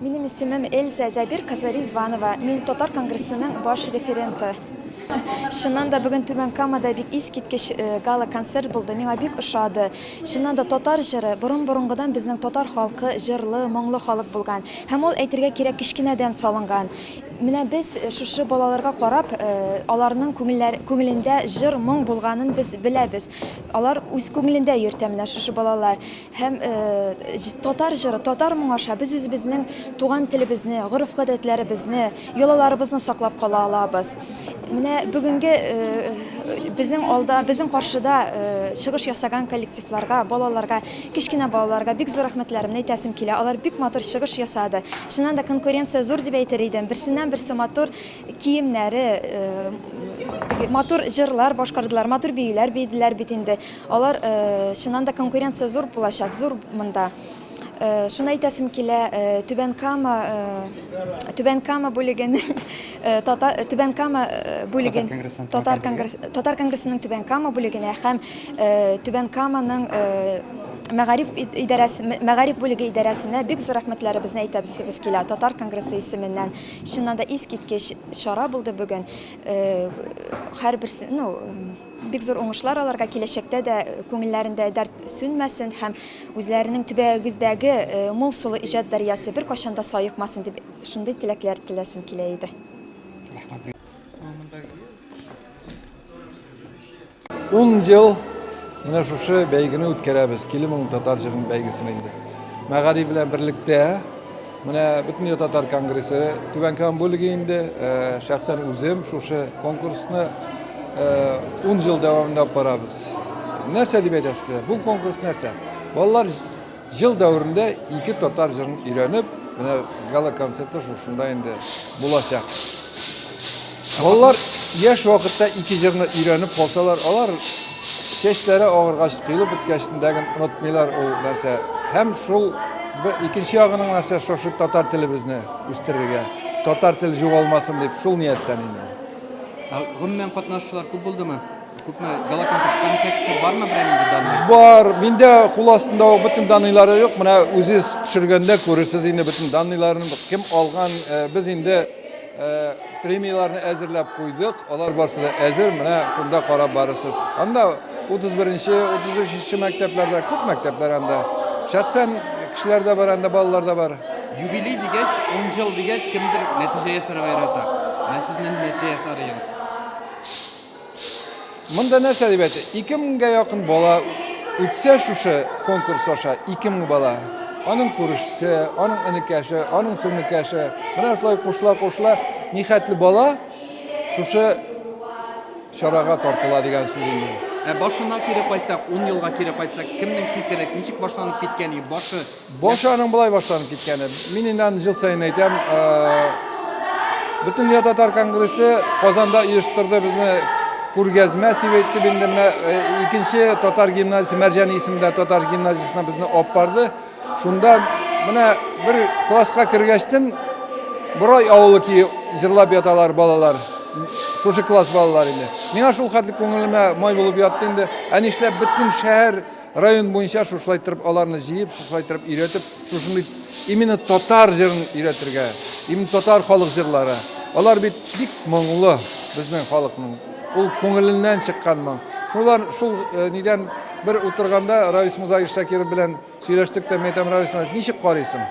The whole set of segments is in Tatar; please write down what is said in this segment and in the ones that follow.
Benim ismim Elza Zabir Kazarizvanova. Men Tatar Kongresining bosh referenti. Шыннан да бүгін Түбән Камада бик искиткеч гала концерт булды. Миңа бик ошады. Шыннан да татар җыры борын-борынгыдан безнең татар халкы җырлы, моңлы халык булган. Һәм ул әйтергә кирәк кичкенәдән салынган. Менә без шушы балаларга карап, аларның күңелендә җыр, моң булганын без беләбез. Алар үз күңелендә йөртә менә шушы балалар. Һәм татар җыры, татар моңаша без үзебезнең туган телебезне, гореф-гадәтләребезне, йолаларыбызны саклап кала алабыз. Менә бүгенге безнең алда, безнең каршыда чыгыш ясаган коллективларга, балаларга, кичкенә балаларга бик зур рәхмәтләремне әйтәсем килә. Алар бик матур чыгыш ясады. Шуннан да конкуренция зур дип әйтер идем. Берсеннән-берсе матур киемнәре, матур җырлар башкардылар, матур биюләр бейделәр бит инде. Алар шуннан да конкуренция зур булачак, зур монда. Шуны әйтәсем килә, Түбән Кама бүлегенең Түбән Кама бүлеген Татар Конгрессының Түбән Кама бүлегенә һәм Түбән Каманың мәгариф бүлеге идарәсенә бик зур рәхмәтләребезне әйтәбез килә. Татар Конгрессы исеменнән чыннан да искиткеч чара булды бүген. Һәрберсе, бик зур уңышлар аларга киләчәктә дә күңелләрендә дәрт сүнмәсен һәм үзләренең төбәгегездәге мул сулы иҗат дәрьясы бер кашан да саекмасын дип шундый теләкләр теләсем килә иде. 10 жыл менә шушы бәйгене үткәрәбез. Килемең татар җырын бәйгесен инде. Мәгариф белән берлектә менә бөтен татар конгрессы Түбән Кама бүлеге инде шәхсән үзем шушы конкурсны 10 жыл дәвамында барабыз. Нәрсә дип әйтәсез? Бу конкурс нәрсә? Балалар жыл дәврендә 2 татар җырын өйрәнеп, менә гала концерты шушында инде булачак. Балалар яшь вакытта 2 җырны өйрәнеп калсалар, алар чәчләре агыргач, кыйлып беткәчтәген онытмыйлар ул нәрсә. Һәм шул икенче ягының нәрсә шушы татар телебезне үстерергә. Татар теле югалмасын дип шул нияттән инде. Гомумән катнашучылар күп булдымы? Күпме гала концертта кеше бармы берәр данный? Бар, миндә кул астында бөтен данныйлары юк. Менә үзегез төшергәндә күрерсез инде бөтен данныйларын кем алган. Без инде премияларны әзерләп куйдык. Алар барсы да әзер. Менә шунда карап барырсыз. Анда 31-нче, 33-нче мәктәпләрдә, күп мәктәпләр анда. Шәхсән кешеләрдә бар, анда балаларда бар. Юбилей дигәч, 10 жыл дигәч, кемдер нәтиҗә ясарга ярата. Сез нәтиҗә ясарыгыз? Монда нәрсә дип әйтә? 2000гә якын бала үтсә шушы конкурс аша, 2000 бала. Аның күрешсе, аның энекәше, аның сеңнекәше, менә шулай кушыла, нихәтле бала шушы чарага тартыла дигән сүз инде. Башына кире кайтсак, 10 елга кире кайтсак, кемнең фикере, ничек башланып киткәне, Башы аның булай башланып киткәне. Мин инде жыл сайын әйтәм, бөтен татар конгрессы Казанда оештырды, безне күргәзмә сибетте инде. Менә икенче татар гимназиясе, Мәрҗән исемендә татар гимназиясына безне алып барды. Шунда менә бер класска кергәчтен Борай авылы ки җырлап яталар балалар. Шушы класс балалар инде. Миңа шул хәтле күңелемә май булып ятты инде. Әни эшләп бөтен шәһәр, район буенча шушлай торып аларны җыеп, шушлай торып өйрәтеп, шушындай именно татар җырын өйрәтергә, именно татар халык җырлары. Алар бит бик моңлы безнең халыкның. Ул күңеленнән чыккан моң. Шул нидән бер утырганда Равис Музаир Шакиров белән сөйләштек тә, мәйтәм Равис, ничек карыйсың?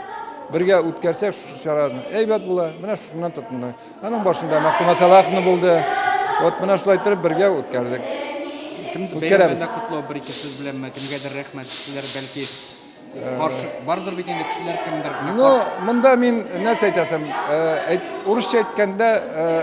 Бергә үткәрсәк шу чараны. Әйбәт була. Менә шуннан тотынды. Аның башында Мәхтүм Салахны булды. Вот менә шулай торып бергә үткәрдек. Үткәрәбез. Котлау бер-ике сүз белән кемгәдер рәхмәт сүзләр бәлки каршы бардыр бит инде кешеләр кемдер. Монда мин нәрсә әйтәсем, урысча әйткәндә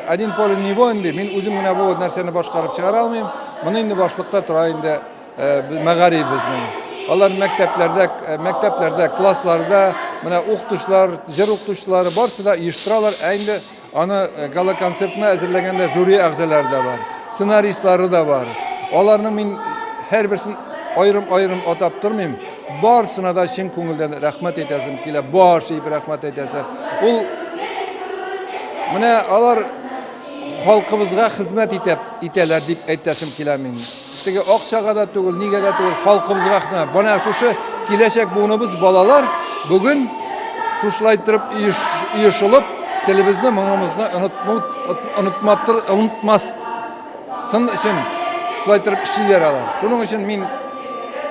один поле него инде. Мин үзем менә бу нәрсәне башкарып чыгара алмыйм. Моны инде башлыкта тора инде мәгариф безнең. Алар мәктәпләрдә, классларда, менә укытучылар, җыр укытучылары барсы да оештыралар. Инде аны гала концертына әзерләгәндә жюри әгъзалары да бар, сценаристлары да бар. Аларның мин һәрберсен аерым атап тормыйм. Барсына да чын күңелдән рәхмәт әйтәсем килә. Башы итеп рәхмәт әйтәсе. Ул менә алар халкыбызга хезмәт итәләр дип әйтәсем килә мин. Теге акчага да түгел, нигә дә түгел, халкыбызга хезмәт. Бана шушы киләчәк буыныбыз балалар бүген шушылай торып ұйышылып, телебізні, мұңымызны ұнытмасын үшін шулай торып ішілер алар. Шуның үшін мен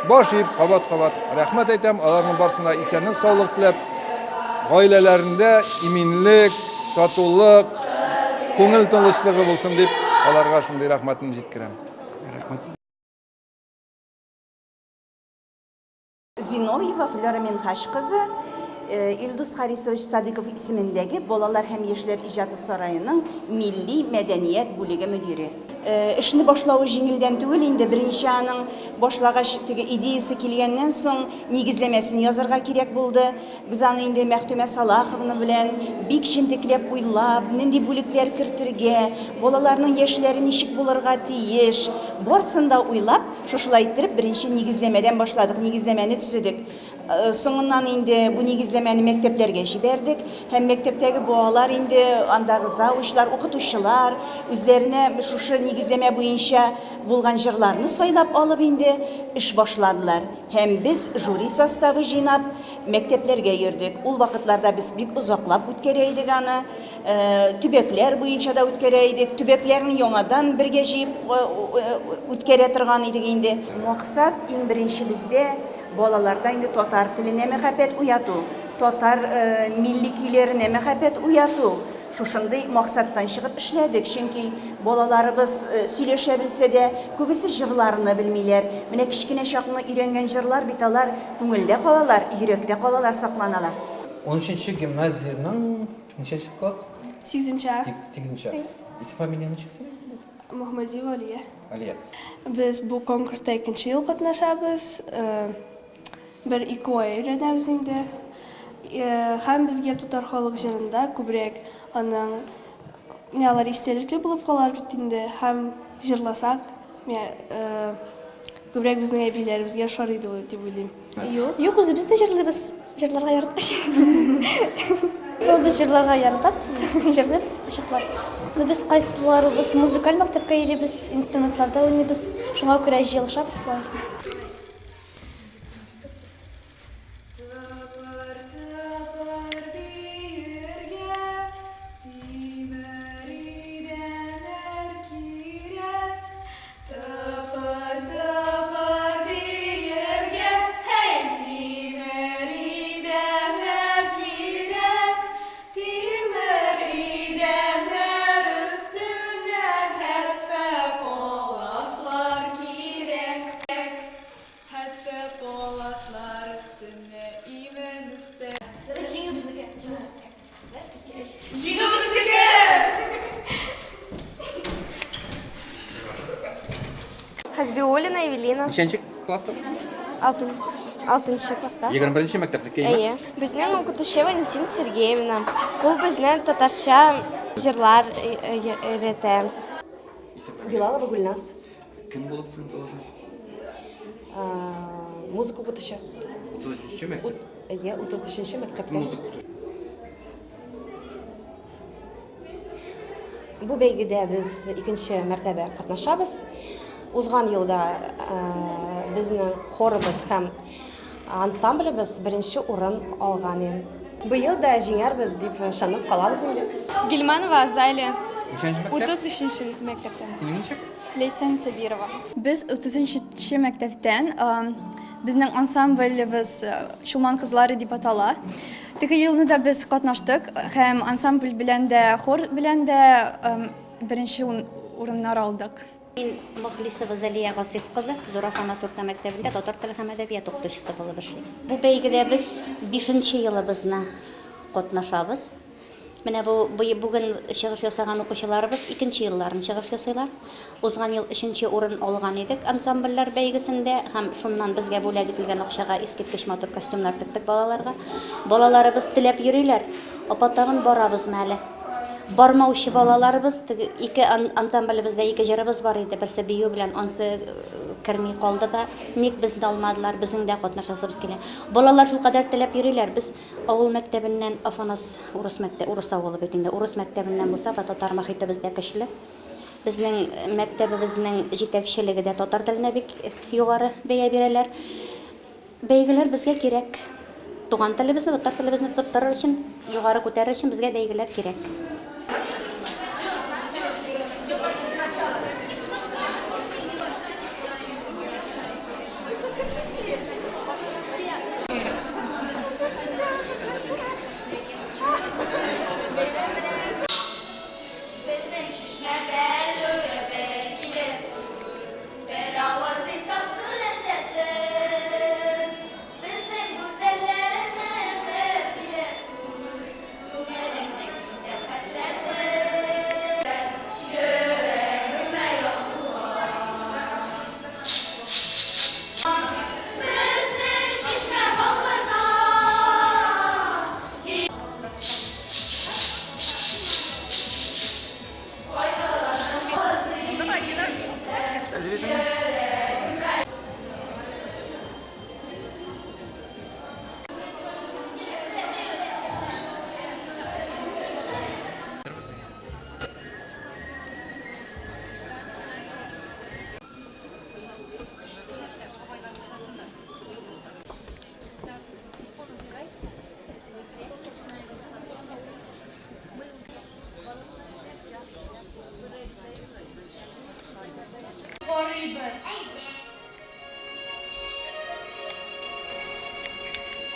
баш иіп, қабат-қабат рәхмәт әйтәм, аларның барсына исәнлек, саулык тіләп, гаиләләрендә иминлек, татулык, күңел тынычлыгы булсын дип, аларга шундый рәхмәтемне җиткерәм. Зиновьева Флора Минхаш кызы, Илдус Харисович Садыков исемендәге Балалар һәм яшьләр иҗаты сараеның милли мәдәният бүлеге мөдире. Эшне башлауы җиңелдән түгел, инде беренче аның башлагач теге идеясы килгәннән соң нигезләмәсен язарга кирәк булды. Без аны инде Мәхтүмә Салаховна белән бик җентекләп уйлап, нинди бүлекләр кертергә, балаларның яшьләре ничек булырга тиеш, барсын да уйлап, шушылай итеп беренче нигезләмәдән башладык, нигезләмәне төзедек. Соңыннан инде бу нигезләмәне мәктәпләргә җибәрдек, һәм мәктәптәге балалар инде андагы завучлар, укытучылар үзләренә шушы нигезләмә буенча булган җырларны сайлап алып инде эш башладылар. Һәм без жюри составы җыйнап мәктәпләргә йөрдек. Ул вакытларда без бик озаклап үткәрә идек аны. Төбәкләр буенча да үткәрә идек. Төбәкләрне яңадан бергә җыеп үткәрә торган идек инде. Максат иң беренче бездә балаларда инде татар теленә мәхәббәт уяту, татар милли көйләренә мәхәббәт уяту. Шушындый максаттан чыгып эшләдек, чөнки балаларыбыз сөйләшә белсә дә, күбесе җырларны белмиләр. Менә кичкенә чакны өйрәнгән җырлар бит алар күңелдә калалар, йөрәктә калалар, сакланалар. 13-нче гимназияның ничәнче класс? 8-нче. 8-нче. Исем фамилияны чыксын? Мөхәммәдиева Алия. Алия. Без бу конкурста 2нче ел катнашабыз. Бер 2 ай өйрәнәбез инде. Һәм безгә татар халык җырында күбрәк аның нялар истәлекле булып калар бит инде. Һәм җырласак, күбрәк безнең әбиләребезгә ошар иде ул дип уйлыйм. Юк, үзебез дә җырлыйбыз. Җырларга яраткач. Без җырларга яратабыз, җырлыйбыз ачыклап. Без кайсыларыбыз музыкаль мәктәпкә йөрибез, инструментларда уйныйбыз. Шуңа күрә җыелышабыз болай. Хазбиуллина Евелина. Ничәнче класста? 6-нчы класста. 21-нче мәктәптә Әйе. Безнең укытучы Валентина Сергеевна. Ул безне татарча җырлар өйрәтә. Билалова Гульнас. Кем булып син должность? Музыка укытучы. 33-нче мәктәп. Әйе, 33-нче мәктәптә. Музыка. Бу бәйгедә без 2нче мәртәбә катнашабыз. Узган елда безнең хорыбыз һәм ансамблебыз беренче урын алган. Бу елда җиңәрбез дип ышанып калабыз инде. Гильманова Азалия. Ничәнче мәктәп? 33-нче мәктәптән. Синең ничек? Лейсан Сабирова. Без 30-нче мәктәптән безнең ансамблебыз Шулман кызлары дип атала. Теге елны да без катнаштык һәм ансамбль белән дә, хор белән дә беренче урыннар алдык. Мин Мөхлисова Залия Гасиф кызы, Зурафана Сурта мәктәбендә татар теле һәм әдәбият укытучысы булып эшлим. Бу бәйгедә без 5нче елыбызны катнашабыз. Менә бүген чыгыш ясаган укучыларыбыз 2нче елларын чыгыш ясыйлар. Узган ел 3нче урын алган идек ансамбльләр бәйгесендә һәм шуннан безгә бүләк ителгән акчага искиткеч матур костюмнар тиктек балаларга. Балаларыбыз теләп йөриләр. Апатагын барабыз мәле. Бармаучы балаларыбыз, ике ансамблебездә 2 җырыбыз бар иде. Берсе бию белән, ансы керми калды да, ник безне алмадылар, безнең дә катнашасыбыз килә. Балалар шул кадәр теләп йөриләр. Без авыл мәктәбеннән Афанас урыс авылы бит инде. Урыс мәктәбеннән булса да татар мөхите бездә көчле. Безнең мәктәбебезнең җитәкчелеге дә татар теленә бик югары бәя бирәләр. Бәйгеләр безгә кирәк. туган телебезне, татар телебезне тоттырыр өчен, югары күтәрер өчен безгә бәйгеләр кирәк.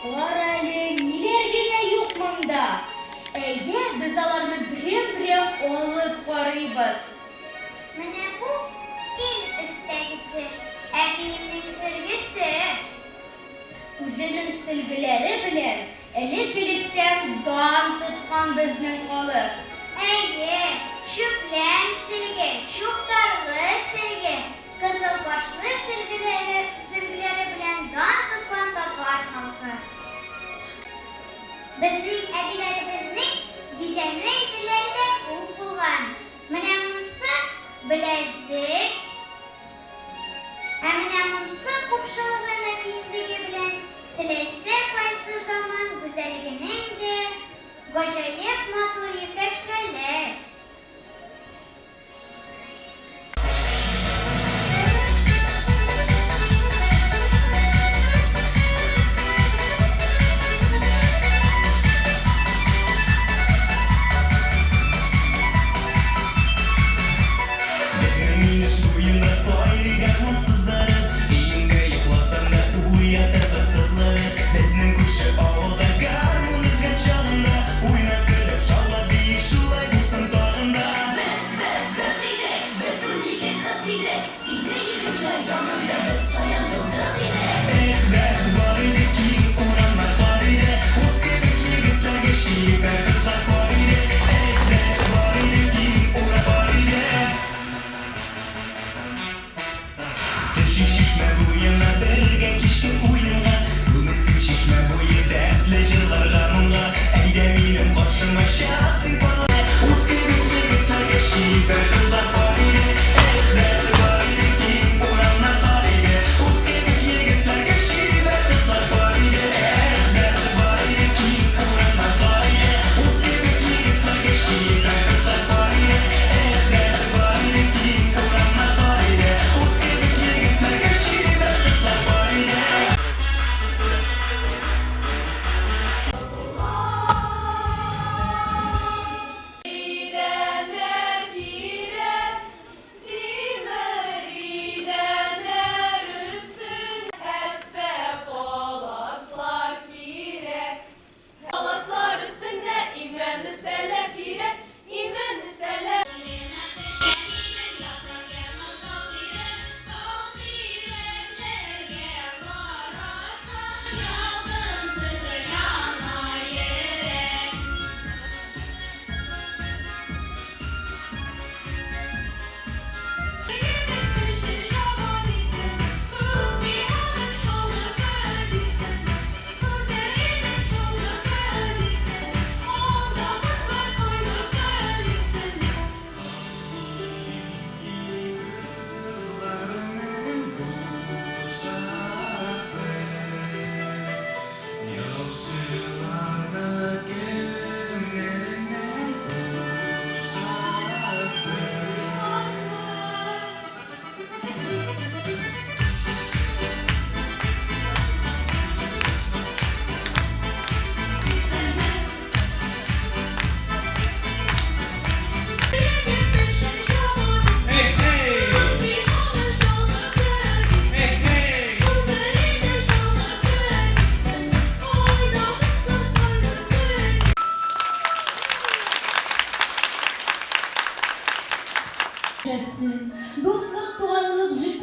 Karali, neler gene yok manda. Eyde biz alarını birem olup karıyız. Менә бу ил истәгесе, әбиемнең сөлгесе. Үзенең сөлгеләре белән элек-электән дан тоткан безнең халык. Әйе, чүплән сөлге, чуптарлы сөлге, кызыл башлы сөлгеләре белән дан тоткан татар халкы. Безнең әбиләребезнең гизәлле әйтеләре дә күп булган. Менә монсы беләзек, менә монсы күпшылыгы нәфислеге белән теләсә кайсы заман гүзәллегенең дә гаҗәеп матур ефәкчәләр.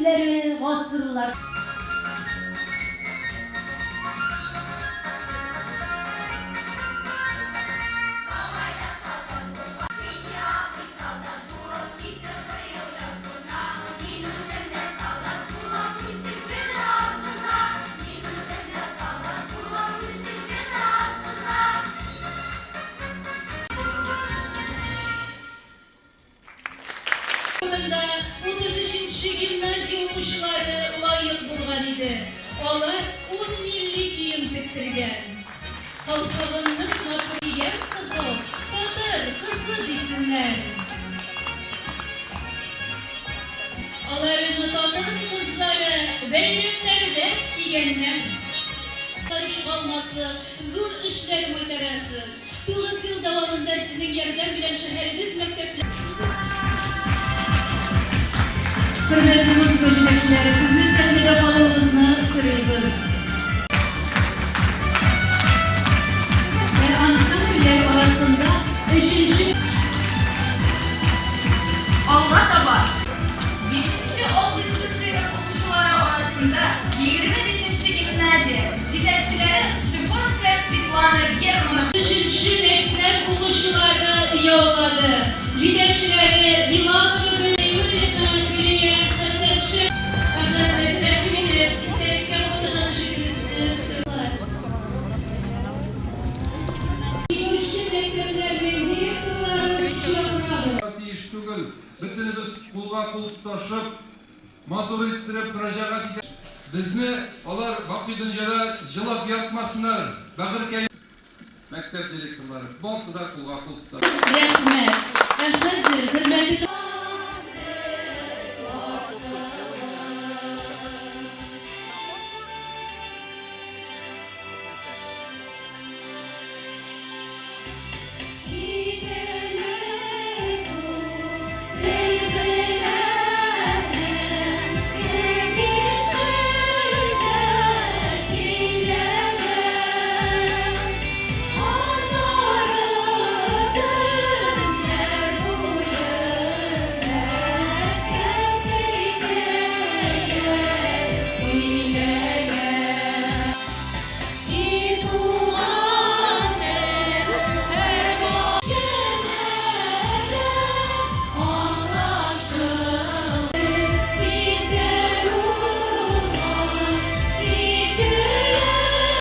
ишлекләре гасырлар. Yılında 33. gimnaziya okumuşları layık bulgan idi. Onlar 10 milli kiyim tiktirgen. Halkımның matır kiygen kızı, Tatar kızı desinler. Alarını Tatar kızları beyrimlerde kiygenler. Çoğalmaslı, zor işler müteresiz. 9 yıl davamında sizin yerden bilen şehirimiz mektepler. Hürmetimiz gözlemcileri, sizin sevgili balığınızı sırırız. Ve ansambller arasında 5. Allah da var. 5. 6. sınıf okuşları arasında 25. gimnaziya cidekçileri Şıpırska Svetlana Germanova 3. mektep okuşları yolladı. Cidekçileri Milanlı Bölümü Nakliye Kasarşı Azazet Reprimine İstekler Odadan Şükürüzü Sırlar. 3. mekteplerden direktörleri uçuyorlar. Тиеш түгел. Бөтенебез кулга-кул ташып, матур иттереп мөрәҗәгать итә. Безне алар вакытын җыра җылап ятмасыннар. Бәгыркәй мәктәп директорлары барсы да кулга-кул тотар. Рәхмәт. Хәзер хөрмәтле